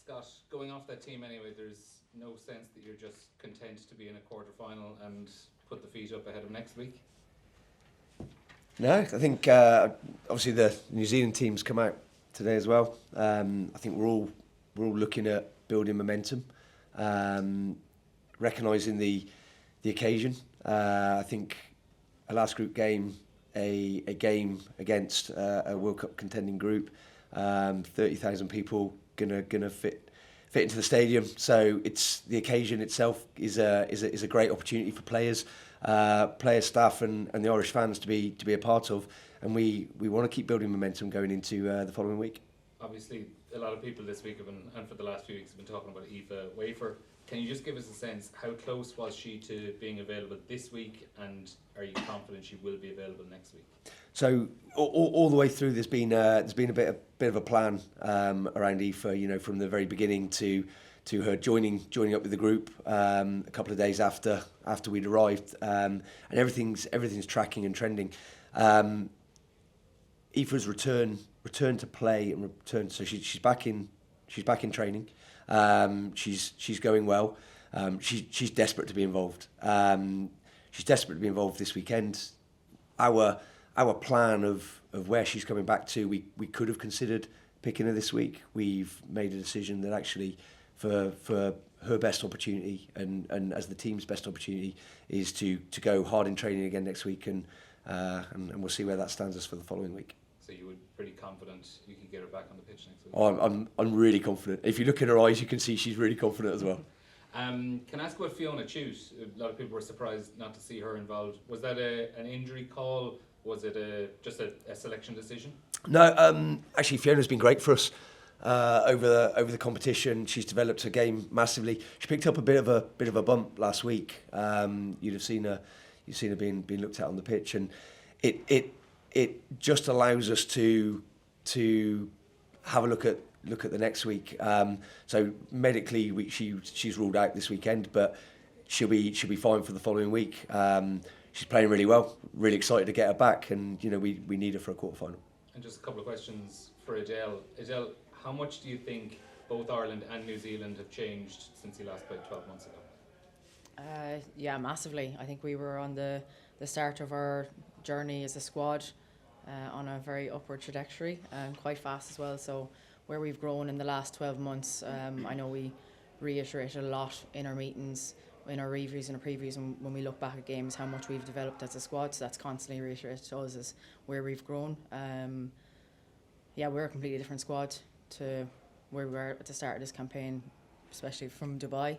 Scott, going off that team anyway, there's no sense that you're just content to be in a quarter-final and put the feet up ahead of next week? No, I think obviously the New Zealand team's come out today as well. I think we're all looking at building momentum, recognising the occasion. I think a last group game, a game against a World Cup contending group, 30,000 people gonna fit into the stadium. So it's the occasion itself is a great opportunity for players, staff, and the Irish fans to be a part of. And we want to keep building momentum going into the following week. Obviously, a lot of people this week have been, and for the last few weeks, have been talking about Aoife Wafer. Can you just give us a sense, how close was she to being available this week, and are you confident she will be available next week? So all the way through, there's been a bit of a plan around Aoife. From the very beginning to her joining up with the group a couple of days after we'd arrived, and everything's tracking and trending. Aoife's return to play and return, so she's back in training. She's going well. She's desperate to be involved. She's desperate to be involved this weekend. Our plan of where she's coming back to, we could have considered picking her this week. We've made a decision that actually for her best opportunity and as the team's best opportunity is to go hard in training again next week, and we'll see where that stands us for the following week. So you would be pretty confident you could get her back on the pitch next week? I'm really confident. If you look at her eyes, you can see she's really confident as well. Can I ask about Fiona Chute? A lot of people were surprised not to see her involved. Was that an injury call? Was it just a selection decision? No, actually Fiona's been great for us over the competition. She's developed her game massively. She picked up a bit of a bump last week. You'd have seen her being looked at on the pitch, and it just allows us to have a look at the next week. So medically, she's ruled out this weekend, but she'll be fine for the following week. She's playing really well. Really excited to get her back, and we need her for a quarter final. And just a couple of questions for Edel. Edel, how much do you think both Ireland and New Zealand have changed since you last played 12 months ago? Yeah, massively. I think we were on the start of our journey as a squad on a very upward trajectory, quite fast as well. So where we've grown in the last 12 months, I know we reiterated a lot in our meetings, in our reviews and our previews, and when we look back at games, how much we've developed as a squad. So that's constantly reiterated to us as where we've grown. Yeah, we're a completely different squad to where we were at the start of this campaign, especially from Dubai.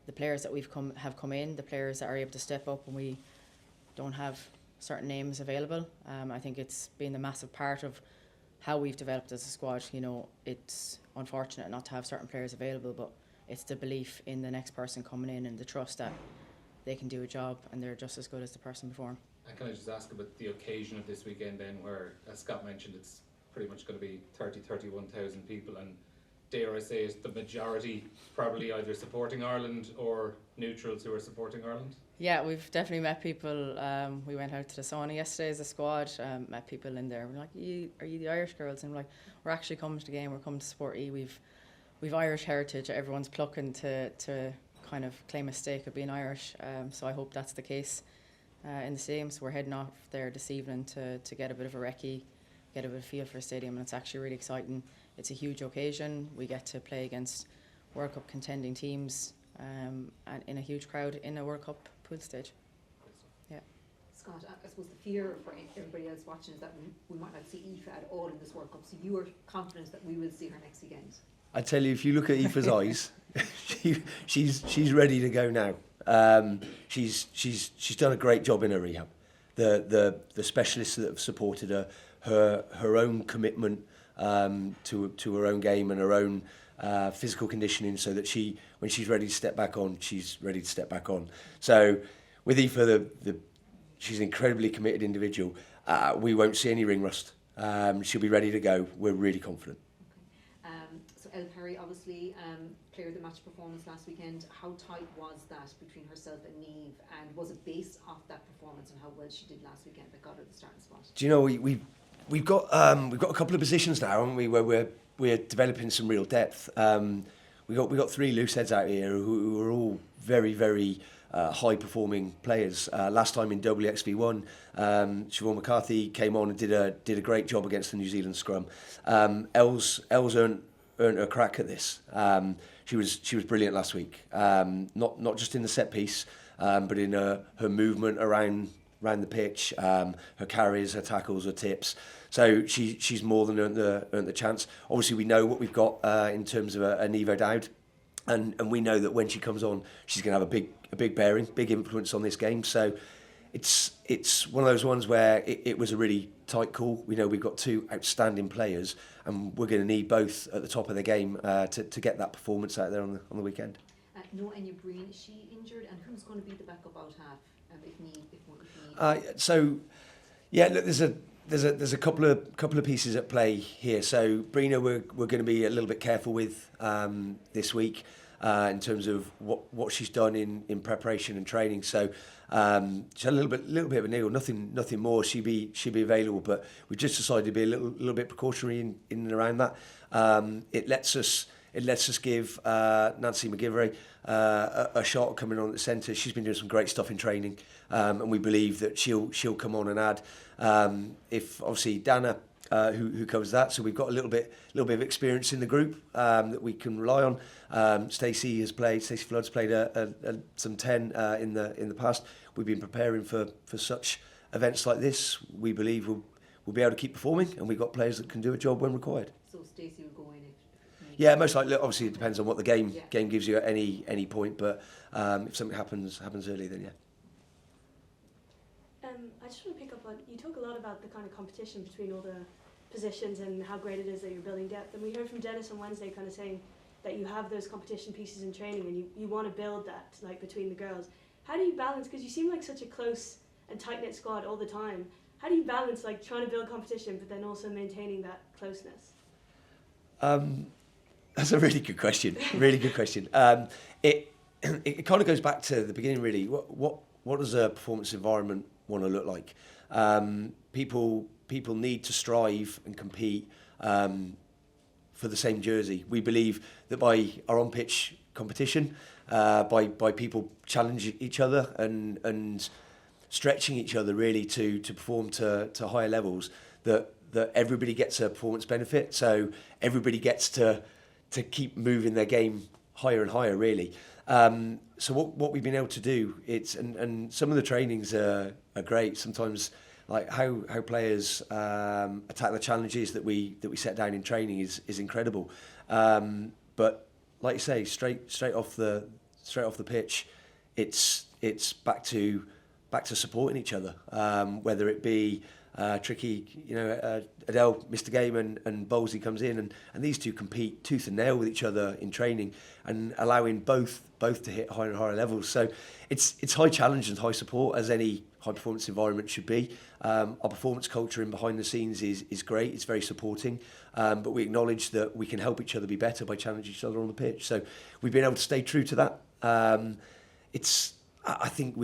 The players that have come in, the players that are able to step up when we don't have certain names available. I think it's been a massive part of how we've developed as a squad. It's unfortunate not to have certain players available, but it's the belief in the next person coming in and the trust that they can do a job and they're just as good as the person before them. And can I just ask about the occasion of this weekend then, where, as Scott mentioned, it's pretty much going to be 31,000 people, and dare I say it, the majority probably either supporting Ireland or neutrals who are supporting Ireland? Yeah, we've definitely met people. We went out to the sauna yesterday as a squad, met people in there. We're like, are you the Irish girls? And we're like, we're actually coming to the game, we're coming to support you. We've Irish heritage, everyone's plucking to kind of claim a stake of being Irish. So I hope that's the case in the stadium. So we're heading off there this evening to get a bit of a recce, get a bit of feel for a stadium, and it's actually really exciting. It's a huge occasion. We get to play against World Cup contending teams and in a huge crowd in a World Cup pool stage. Yeah. Scott, I suppose the fear for everybody else watching is that we might not see Aoife at all in this World Cup. So you are confident that we will see her next weekend? I tell you, if you look at Aoife's eyes, she's ready to go now. She's done a great job in her rehab. The specialists that have supported her own commitment to her own game and her own physical conditioning, so that when she's ready to step back on, she's ready to step back on. So with Aoife, she's an incredibly committed individual. We won't see any ring rust. She'll be ready to go. We're really confident. So Elle Perry, obviously, player of the match performance last weekend. How tight was that between herself and Niamh, and was it based off that performance and how well she did last weekend that got her the starting spot? Do you know, we've got a couple of positions now, haven't we, where we're developing some real depth. We got 3 loose heads out here who are all very, very high performing players. Last time in WXV1, Siobhan McCarthy came on and did a great job against the New Zealand scrum. Els earned her crack at this. She was brilliant last week. Not just in the set piece, but in her movement around the pitch, her carries, her tackles, her tips. So she's more than earned the chance. Obviously, we know what we've got in terms of an Evo Dowd, and we know that when she comes on, she's going to have a big bearing, big influence on this game. So it's one of those ones where it was a really tight call. We know we've got 2 outstanding players, and we're going to need both at the top of the game to get that performance out there on the weekend. No, Enya Breen, is she injured, and who's going to be the backup out half if need? So, yeah, look, there's a couple of pieces at play here. So, Brina, we're going to be a little bit careful with this week in terms of what she's done in preparation and training. So, she had a little bit of a niggle, nothing more. She'd be available, but we just decided to be a little bit precautionary in and around that. It lets us give Nancy McGivray a shot coming on at the centre. She's been doing some great stuff in training, and we believe that she'll come on and add. If obviously Dana, who covers that, so we've got a little bit of experience in the group that we can rely on. Stacey Flood's played some 10 in the past. We've been preparing for such events like this. We believe we'll be able to keep performing, and we've got players that can do a job when required. So Stacey will go in if yeah, most likely. Obviously, it depends on what the game gives you at any point. But if something happens early, then yeah. I just want to pick up on, you talk a lot about the kind of competition between all the positions and how great it is that you're building depth. And we heard from Dennis on Wednesday kind of saying that you have those competition pieces in training and you want to build that like between the girls. How do you balance, because you seem like such a close and tight-knit squad all the time, how do you balance like trying to build competition but then also maintaining that closeness? That's a really good question. Really good question. It kind of goes back to the beginning, really. What does a performance environment want to look like? People need to strive and compete for the same jersey. We believe that by our on-pitch competition, by people challenging each other and stretching each other really to perform to higher levels, that everybody gets a performance benefit. So everybody gets to keep moving their game higher and higher, really. So what we've been able to do, and some of the trainings are great. Sometimes, like how players attack the challenges that we set down in training is incredible. But like you say, straight off the pitch, it's back to supporting each other. Whether it be tricky, Adele missed a game and Bowlesy comes in and these two compete tooth and nail with each other in training and allowing both to hit higher and higher levels. So it's high challenge and high support, as any high performance environment should be. Our performance culture in behind the scenes is great. It's very supporting, but we acknowledge that we can help each other be better by challenging each other on the pitch. So we've been able to stay true to that. I think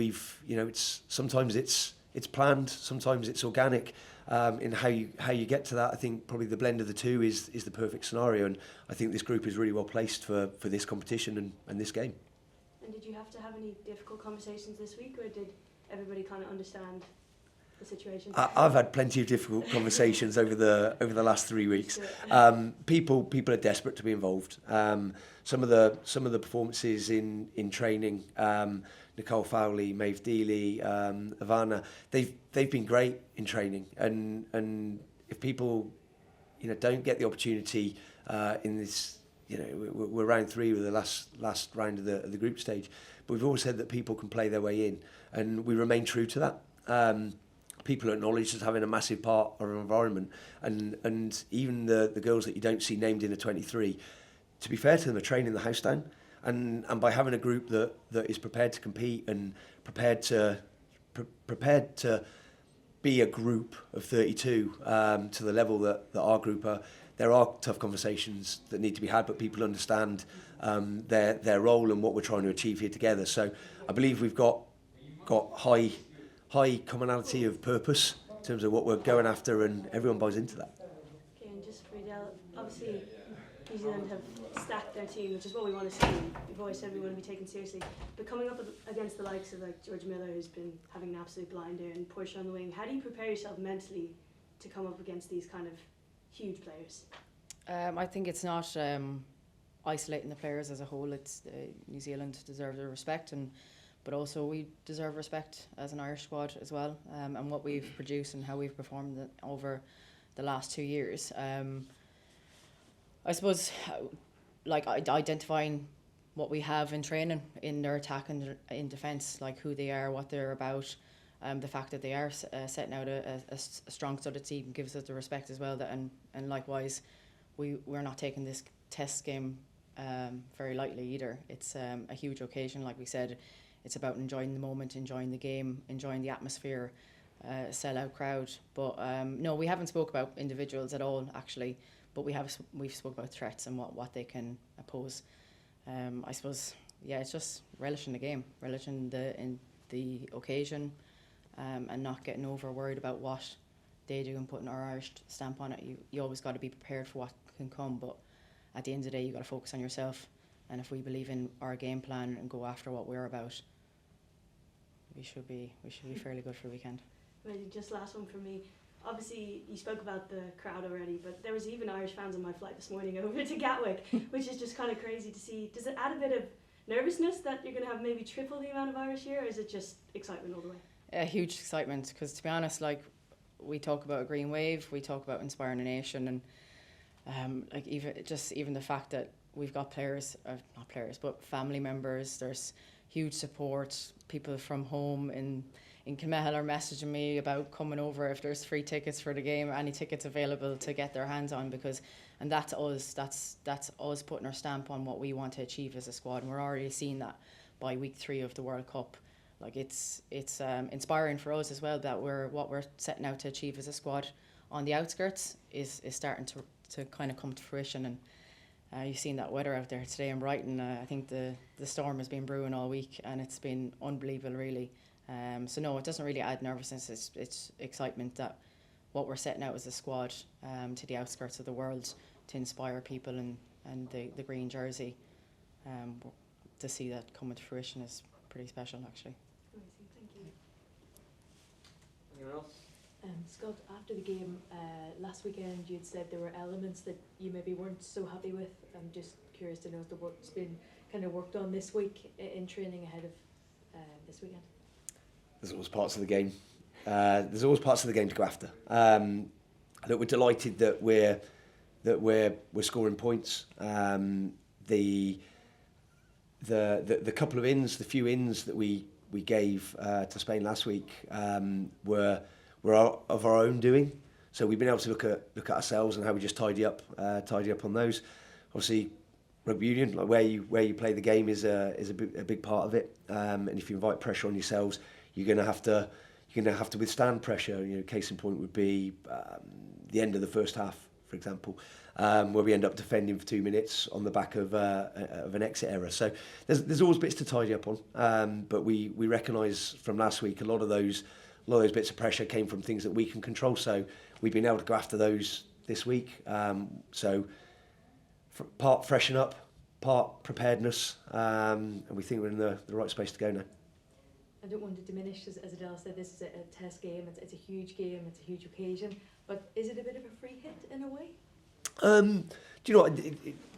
sometimes it's planned, sometimes it's organic. In how you get to that, I think probably the blend of the two is the perfect scenario, and I think this group is really well placed for this competition and this game. And did you have to have any difficult conversations this week, or did everybody kind of understand the situation? I've had plenty of difficult conversations over the last 3 weeks. People are desperate to be involved. Some of the performances in training, Nicole Fowley, Maeve Dealey, Ivana, they've been great in training, and if people don't get the opportunity in this, we're round 3 with the last round of the group stage, but we've always said that people can play their way in, and we remain true to that. People are acknowledged as having a massive part of our environment, and even the girls that you don't see named in the 23, to be fair to them, are training the house down. And by having a group that is prepared to compete and prepared to be a group of 32 to the level that our group are, there are tough conversations that need to be had, but people understand their role and what we're trying to achieve here together. So I believe we've got high commonality of purpose terms of what we're going after, and everyone buys into that. Okay, and just for Edel, obviously New Zealand have stacked their team, which is what we want to see. We've always said we want to be taken seriously. But coming up against the likes of like George Miller, who's been having an absolute blinder, and Porsche on the wing, how do you prepare yourself mentally to come up against these kind of huge players? I think it's not isolating the players as a whole. It's New Zealand deserve their respect, but also we deserve respect as an Irish squad as well, and what we've produced and how we've performed over the last 2 years. I suppose, like identifying what we have in training, in their attack and in defence, like who they are, what they're about, the fact that they are setting out a strong studded team gives us the respect as well. That and likewise, we're not taking this test game very lightly either. It's a huge occasion, like we said. It's about enjoying the moment, enjoying the game, enjoying the atmosphere, sell-out crowd. But no, we haven't spoke about individuals at all, actually. But we've spoke about threats and what they can oppose. I suppose, yeah, it's just relishing the game, relishing in the occasion, and not getting over worried about what they do and putting our Irish stamp on it. You always got to be prepared for what can come, but at the end of the day, you got to focus on yourself. And if we believe in our game plan and go after what we're about, we should be fairly good for the weekend. Maybe just last one from me. Obviously, you spoke about the crowd already, but there was even Irish fans on my flight this morning over to Gatwick, which is just kind of crazy to see. Does it add a bit of nervousness that you're going to have maybe triple the amount of Irish here, or is it just excitement all the way? A huge excitement, because to be honest, like, we talk about a green wave, we talk about inspiring a nation, and like even the fact that we've got not players, but family members. There's huge support. People from home in Kilmehel are messaging me about coming over if there's free tickets for the game, or any tickets available to get their hands on, and that's us. That's us putting our stamp on what we want to achieve as a squad, and we're already seeing that by week 3 of the World Cup. Like it's inspiring for us as well that what we're setting out to achieve as a squad on the outskirts is starting to kind of come to fruition. And you've seen that weather out there today in Brighton. I think the storm has been brewing all week, and it's been unbelievable, really. So no, it doesn't really add nervousness. It's excitement that what we're setting out as a squad to the outskirts of the world to inspire people, and the green jersey, to see that coming to fruition is pretty special, actually. Amazing, thank you. Anyone else? Scott, after the game last weekend, you'd said there were elements that you maybe weren't so happy with. I'm just curious to know if the work's been kind of worked on this week in training ahead of this weekend. There's always parts of the game. There's always parts of the game to go after. Look, we're delighted that we're scoring points. The couple of ins, the few ins that we gave to Spain last week were of our own doing. So we've been able to look at ourselves and how we just tidy up on those. Obviously, rugby union, like where you play the game, is a big part of it. And if you invite pressure on yourselves, you're going to have to withstand pressure. You know, case in point would be the end of the first half, for example, where we end up defending for 2 minutes on the back of an exit error. So there's always bits to tidy up on. But we recognise from last week a lot of those bits of pressure came from things that we can control. So we've been able to go after those this week. So part freshen up, part preparedness, and we think we're in the right space to go now. I don't want to diminish, as Edel said, this is a test game. It's a huge game. It's a huge occasion. But is it a bit of a free hit in a way? Do you know what,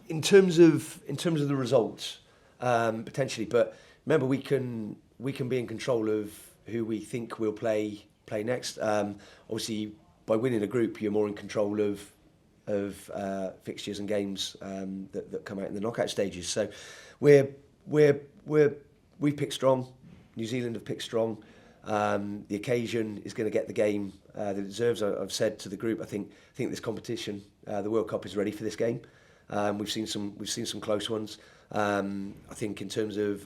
in terms of the results, potentially. But remember, we can be in control of who we think will play next. Obviously, by winning a group, you're more in control of fixtures and games that come out in the knockout stages. So we picked strong. New Zealand have picked strong. The occasion is going to get the game that it deserves. I've said to the group, I think this competition, the World Cup, is ready for this game. We've seen some close ones. I think in terms of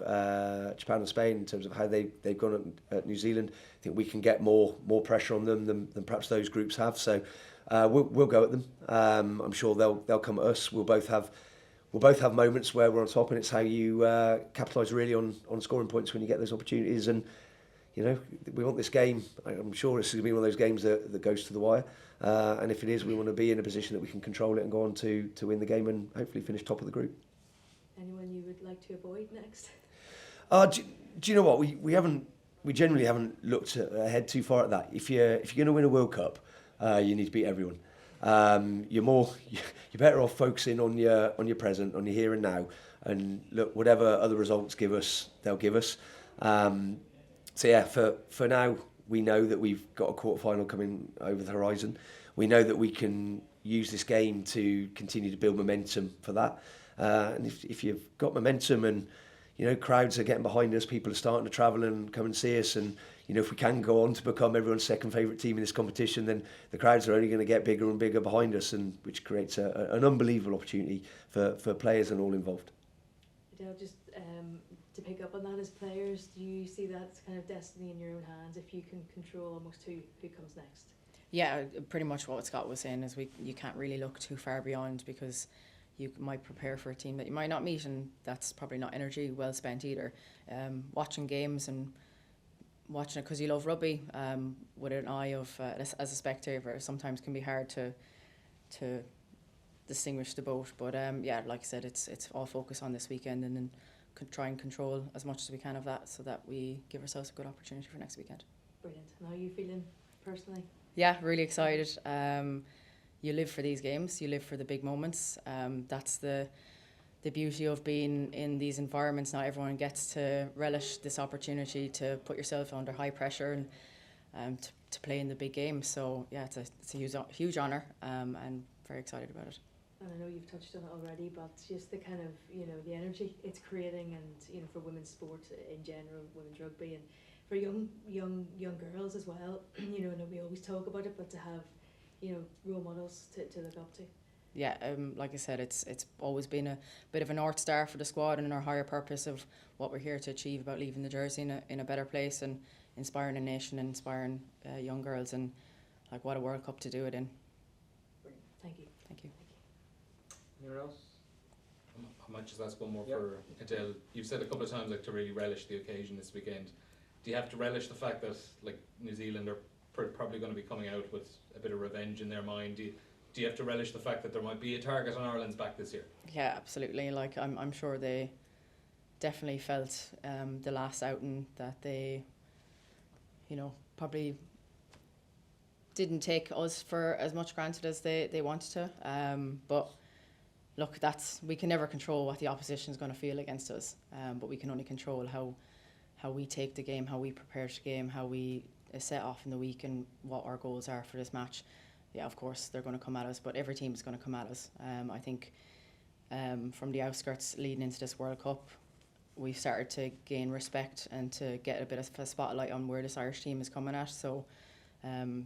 Japan and Spain, in terms of how they've gone at New Zealand, I think we can get more pressure on them than perhaps those groups have. So we'll go at them. I'm sure they'll come at us. We'll both have moments where we're on top, and it's how you capitalise really on scoring points when you get those opportunities. And you know, we want this game. I'm sure this is going to be one of those games that goes to the wire. And if it is, we want to be in a position that we can control it and go on to win the game and hopefully finish top of the group. Anyone you would like to avoid next? Do you know what? We generally haven't looked ahead too far at that. If you're going to win a World Cup, you need to beat everyone. You're better off focusing on your present, on your here and now, and look, whatever other results give us, they'll give us. So yeah, for now, we know that we've got a quarter-final coming over the horizon. We know that we can use this game to continue to build momentum for that. And if you've got momentum and, you know, crowds are getting behind us, people are starting to travel and come and see us, and, you know, if we can go on to become everyone's second favourite team in this competition, then the crowds are only going to get bigger and bigger behind us, and which creates an unbelievable opportunity for players and all involved. Adele, just to pick up on that, as players, do you see that as kind of destiny in your own hands if you can control almost who comes next? Yeah, pretty much what Scott was saying is you can't really look too far beyond, because you might prepare for a team that you might not meet, and that's probably not energy well spent either. Watching games and watching it because you love rugby with an eye of as a spectator sometimes can be hard to distinguish the both. But yeah, like I said, it's all focus on this weekend, and then try and control as much as we can of that, so that we give ourselves a good opportunity for next weekend. Brilliant. And how are you feeling personally? Yeah, really excited. You live for these games, you live for the big moments. That's the beauty of being in these environments. Not everyone gets to relish this opportunity to put yourself under high pressure and to play in the big game. So yeah, it's a huge honour, and very excited about it. And I know you've touched on it already, but just the kind of, you know, the energy it's creating, and, you know, for women's sport in general, women's rugby, and for young girls as well. You know, and we always talk about it, but to have, you know, role models to look up to. Yeah, like I said, it's always been a bit of a North Star for the squad, and our higher purpose of what we're here to achieve about leaving the jersey in a better place and inspiring a nation and inspiring young girls, and like what a World Cup to do it in. Brilliant. Thank you. Thank you. Anyone else? I might just ask one more for Adele. You've said a couple of times, like, to really relish the occasion this weekend. Do you have to relish the fact that, like, New Zealand are probably going to be coming out with a bit of revenge in their mind? Do you have to relish the fact that there might be a target on Ireland's back this year? Yeah, absolutely. Like, I'm sure they definitely felt the last outing that they, you know, probably didn't take us for as much granted as they wanted to. But look, we can never control what the opposition is going to feel against us. But we can only control how we take the game, how we prepare the game, how we set off in the week, and what our goals are for this match. Yeah, of course they're going to come at us, but every team is going to come at us. I think from the outskirts leading into this World Cup, we've started to gain respect and to get a bit of a spotlight on where this Irish team is coming at. So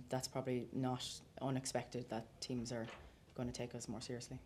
that's probably not unexpected that teams are going to take us more seriously.